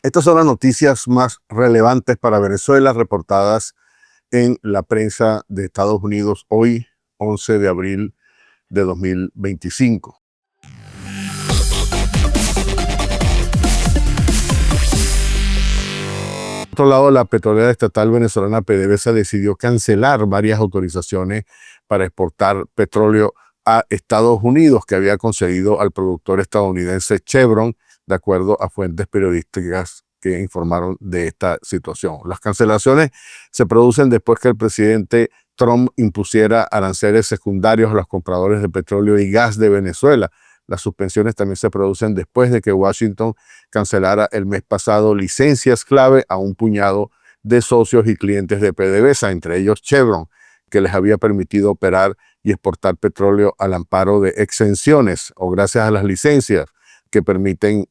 Estas son las noticias más relevantes para Venezuela reportadas en la prensa de Estados Unidos hoy, 11 de abril de 2025. Por otro lado, la petrolera estatal venezolana PDVSA decidió cancelar varias autorizaciones para exportar petróleo a Estados Unidos que había concedido al productor estadounidense Chevron, de acuerdo a fuentes periodísticas que informaron de esta situación. Las cancelaciones se producen después que el presidente Trump impusiera aranceles secundarios a los compradores de petróleo y gas de Venezuela. Las suspensiones también se producen después de que Washington cancelara el mes pasado licencias clave a un puñado de socios y clientes de PDVSA, entre ellos Chevron, que les había permitido operar y exportar petróleo al amparo de exenciones o gracias a las licencias que permiten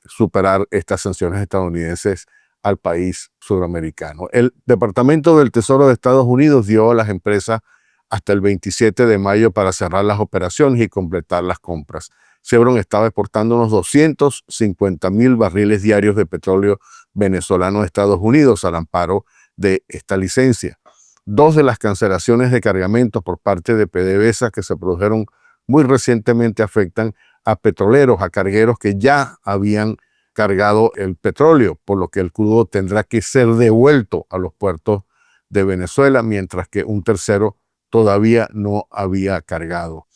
superar estas sanciones estadounidenses al país sudamericano. El Departamento del Tesoro de Estados Unidos dio a las empresas hasta el 27 de mayo para cerrar las operaciones y completar las compras. Chevron estaba exportando unos 250,000 barriles diarios de petróleo venezolano a Estados Unidos al amparo de esta licencia. Dos de las cancelaciones de cargamentos por parte de PDVSA que se produjeron muy recientemente afectan a petroleros, a cargueros que ya habían cargado el petróleo, por lo que el crudo tendrá que ser devuelto a los puertos de Venezuela, mientras que un tercero todavía no había cargado.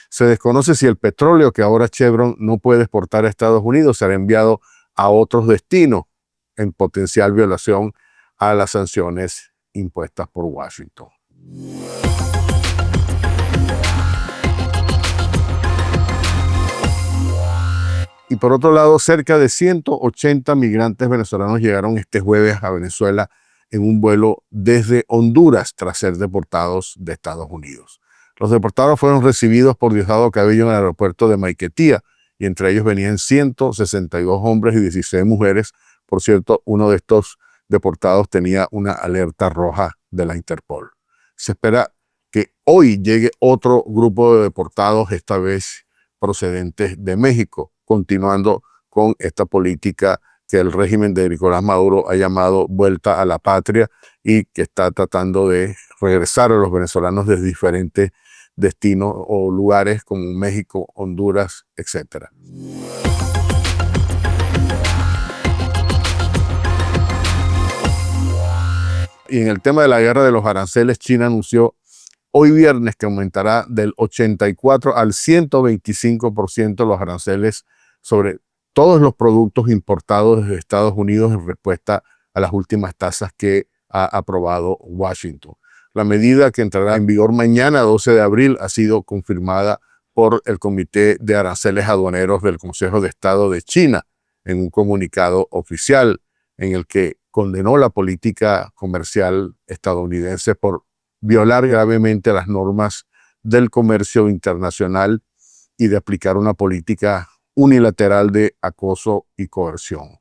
Se desconoce si el petróleo que ahora Chevron no puede exportar a Estados Unidos será enviado a otros destinos en potencial violación a las sanciones impuestas por Washington. Y por otro lado, cerca de 180 migrantes venezolanos llegaron este jueves a Venezuela en un vuelo desde Honduras tras ser deportados de Estados Unidos. Los deportados fueron recibidos por Diosdado Cabello en el aeropuerto de Maiquetía y entre ellos venían 162 hombres y 16 mujeres. Por cierto, uno de estos deportados tenía una alerta roja de la Interpol. Se espera que hoy llegue otro grupo de deportados, esta vez procedentes de México, continuando con esta política que el régimen de Nicolás Maduro ha llamado vuelta a la patria y que está tratando de regresar a los venezolanos desde diferentes destinos o lugares como México, Honduras, etc. Y en el tema de la guerra de los aranceles, China anunció hoy viernes que aumentará del 84 al 125% los aranceles sobre todos los productos importados desde Estados Unidos en respuesta a las últimas tasas que ha aprobado Washington. La medida, que entrará en vigor mañana, 12 de abril, ha sido confirmada por el Comité de Aranceles Aduaneros del Consejo de Estado de China en un comunicado oficial en el que condenó la política comercial estadounidense por violar gravemente las normas del comercio internacional y de aplicar una política unilateral de acoso y coerción.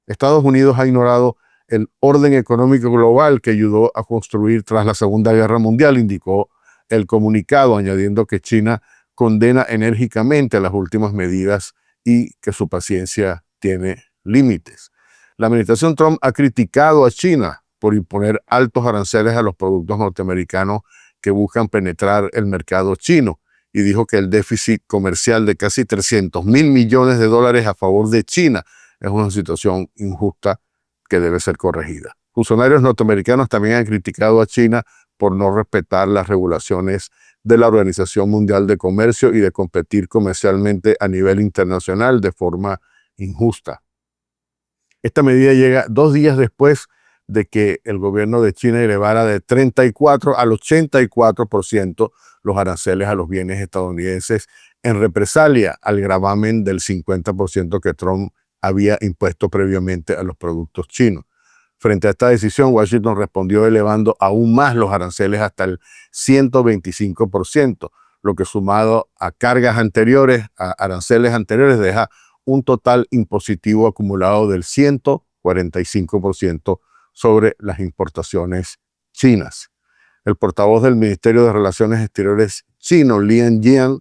Estados Unidos ha ignorado el orden económico global que ayudó a construir tras la Segunda Guerra Mundial, indicó el comunicado, añadiendo que China condena enérgicamente las últimas medidas y que su paciencia tiene límites. La administración Trump ha criticado a China por imponer altos aranceles a los productos norteamericanos que buscan penetrar el mercado chino y dijo que el déficit comercial de casi 300,000 millones de dólares a favor de China es una situación injusta que debe ser corregida. Funcionarios norteamericanos también han criticado a China por no respetar las regulaciones de la Organización Mundial de Comercio y de competir comercialmente a nivel internacional de forma injusta. Esta medida llega 2 días después de que el gobierno de China elevara de 34 al 84% los aranceles a los bienes estadounidenses en represalia al gravamen del 50% que Trump había impuesto previamente a los productos chinos. Frente a esta decisión, Washington respondió elevando aún más los aranceles hasta el 125%, lo que sumado a cargas anteriores, a aranceles anteriores, deja un total impositivo acumulado del 145% sobre las importaciones chinas. El portavoz del Ministerio de Relaciones Exteriores chino, Lian Jian,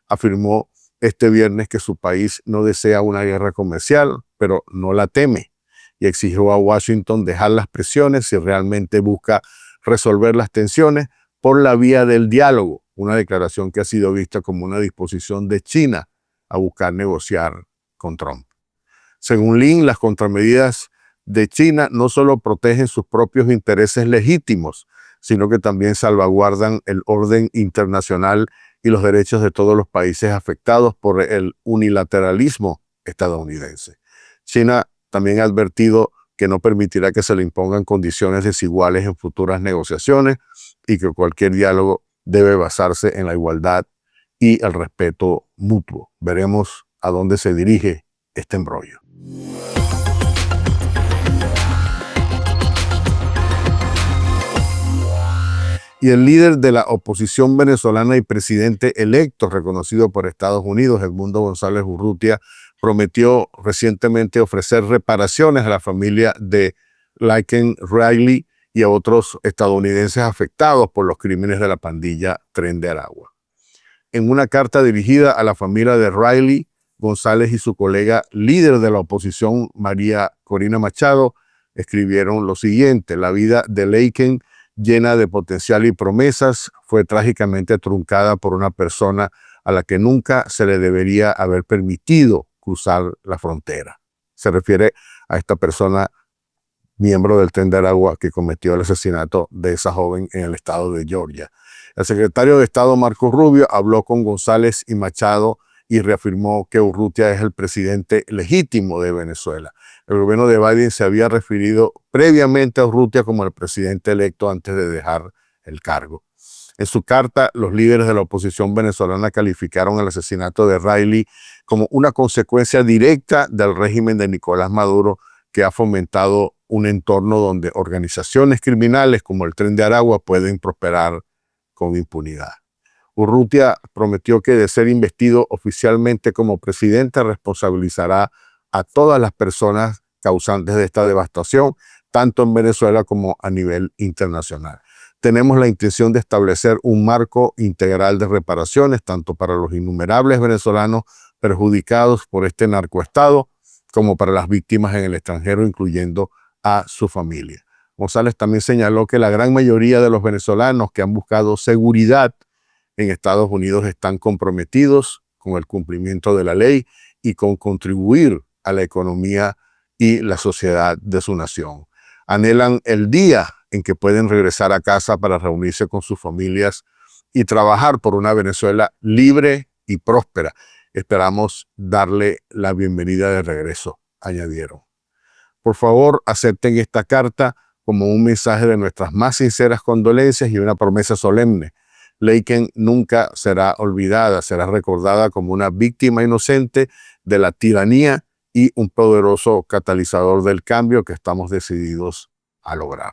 afirmó este viernes que su país no desea una guerra comercial, pero no la teme, y exigió a Washington dejar las presiones si realmente busca resolver las tensiones por la vía del diálogo, una declaración que ha sido vista como una disposición de China a buscar negociar con Trump. Según Lin, las contramedidas de China no solo protegen sus propios intereses legítimos, sino que también salvaguardan el orden internacional y los derechos de todos los países afectados por el unilateralismo estadounidense. China también ha advertido que no permitirá que se le impongan condiciones desiguales en futuras negociaciones y que cualquier diálogo debe basarse en la igualdad y el respeto mutuo. Veremos a dónde se dirige este embrollo. Y el líder de la oposición venezolana y presidente electo reconocido por Estados Unidos, Edmundo González Urrutia, prometió recientemente ofrecer reparaciones a la familia de Laken Riley y a otros estadounidenses afectados por los crímenes de la pandilla Tren de Aragua. En una carta dirigida a la familia de Riley, González y su colega líder de la oposición, María Corina Machado, escribieron lo siguiente: la vida de Laken, llena de potencial y promesas, fue trágicamente truncada por una persona a la que nunca se le debería haber permitido cruzar la frontera. Se refiere a esta persona, miembro del Tren de Aragua, que cometió el asesinato de esa joven en el estado de Georgia. El secretario de Estado, Marco Rubio, habló con González y Machado y reafirmó que Urrutia es el presidente legítimo de Venezuela. El gobierno de Biden se había referido previamente a Urrutia como el presidente electo antes de dejar el cargo. En su carta, los líderes de la oposición venezolana calificaron el asesinato de Riley como una consecuencia directa del régimen de Nicolás Maduro, que ha fomentado un entorno donde organizaciones criminales como el Tren de Aragua pueden prosperar con impunidad. Urrutia prometió que de ser investido oficialmente como presidente responsabilizará a todas las personas causantes de esta devastación, tanto en Venezuela como a nivel internacional. Tenemos la intención de establecer un marco integral de reparaciones, tanto para los innumerables venezolanos perjudicados por este narcoestado, como para las víctimas en el extranjero, incluyendo a su familia. González también señaló que la gran mayoría de los venezolanos que han buscado seguridad en Estados Unidos están comprometidos con el cumplimiento de la ley y con contribuir a la economía y la sociedad de su nación. Anhelan el día en que pueden regresar a casa para reunirse con sus familias y trabajar por una Venezuela libre y próspera. Esperamos darle la bienvenida de regreso, añadieron. Por favor, acepten esta carta como un mensaje de nuestras más sinceras condolencias y una promesa solemne. Laken nunca será olvidada, será recordada como una víctima inocente de la tiranía y un poderoso catalizador del cambio que estamos decididos a lograr.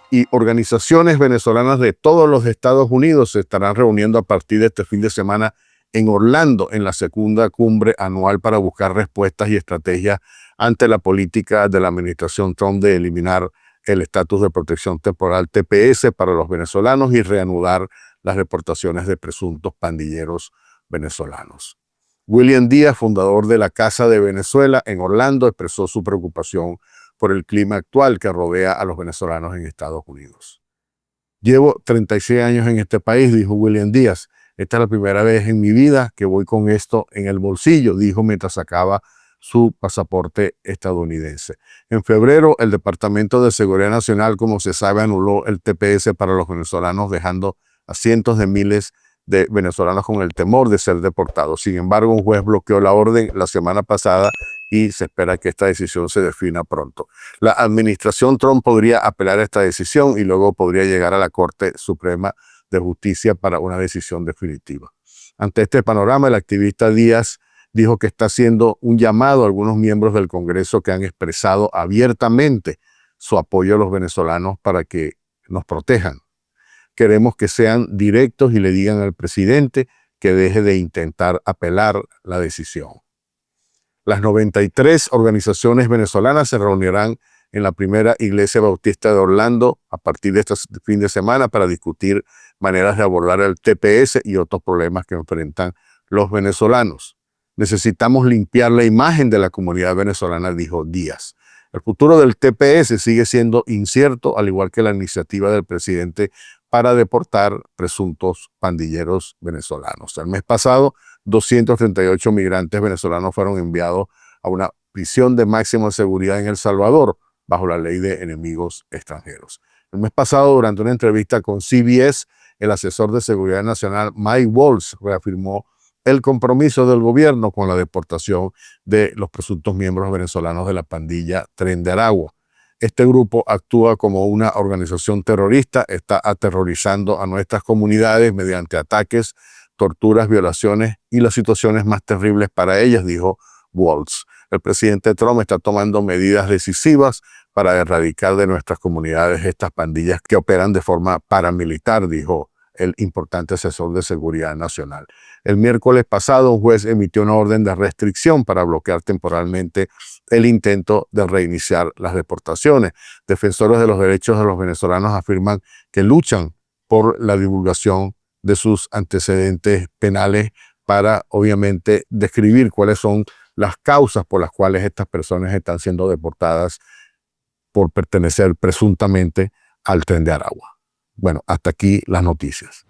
Y organizaciones venezolanas de todos los Estados Unidos se estarán reuniendo a partir de este fin de semana en Orlando, en la segunda cumbre anual para buscar respuestas y estrategias ante la política de la administración Trump de eliminar el estatus de protección temporal TPS para los venezolanos y reanudar las deportaciones de presuntos pandilleros venezolanos. William Díaz, fundador de la Casa de Venezuela en Orlando, expresó su preocupación por el clima actual que rodea a los venezolanos en Estados Unidos. Llevo 36 años en este país, dijo William Díaz. Esta es la primera vez en mi vida que voy con esto en el bolsillo, dijo mientras sacaba su pasaporte estadounidense. En febrero, el Departamento de Seguridad Nacional, como se sabe, anuló el TPS para los venezolanos, dejando a cientos de miles de venezolanos con el temor de ser deportados. Sin embargo, un juez bloqueó la orden la semana pasada y se espera que esta decisión se defina pronto. La administración Trump podría apelar a esta decisión y luego podría llegar a la Corte Suprema de Justicia para una decisión definitiva. Ante este panorama, el activista Díaz dijo que está haciendo un llamado a algunos miembros del Congreso que han expresado abiertamente su apoyo a los venezolanos para que nos protejan. Queremos que sean directos y le digan al presidente que deje de intentar apelar la decisión. Las 93 organizaciones venezolanas se reunirán en la primera iglesia bautista de Orlando a partir de este fin de semana para discutir maneras de abordar el TPS y otros problemas que enfrentan los venezolanos. Necesitamos limpiar la imagen de la comunidad venezolana, dijo Díaz. El futuro del TPS sigue siendo incierto, al igual que la iniciativa del presidente para deportar presuntos pandilleros venezolanos. El mes pasado, 238 migrantes venezolanos fueron enviados a una prisión de máxima seguridad en El Salvador, bajo la ley de enemigos extranjeros. El mes pasado, durante una entrevista con CBS, el asesor de Seguridad Nacional, Mike Waltz, reafirmó el compromiso del gobierno con la deportación de los presuntos miembros venezolanos de la pandilla Tren de Aragua. Este grupo actúa como una organización terrorista, está aterrorizando a nuestras comunidades mediante ataques, torturas, violaciones y las situaciones más terribles para ellas, dijo Waltz. El presidente Trump está tomando medidas decisivas para erradicar de nuestras comunidades estas pandillas que operan de forma paramilitar, dijo el importante asesor de seguridad nacional. El miércoles pasado, un juez emitió una orden de restricción para bloquear temporalmente el intento de reiniciar las deportaciones. Defensores de los derechos de los venezolanos afirman que luchan por la divulgación de sus antecedentes penales para, obviamente, describir cuáles son las causas por las cuales estas personas están siendo deportadas por pertenecer presuntamente al Tren de Aragua. Bueno, hasta aquí las noticias.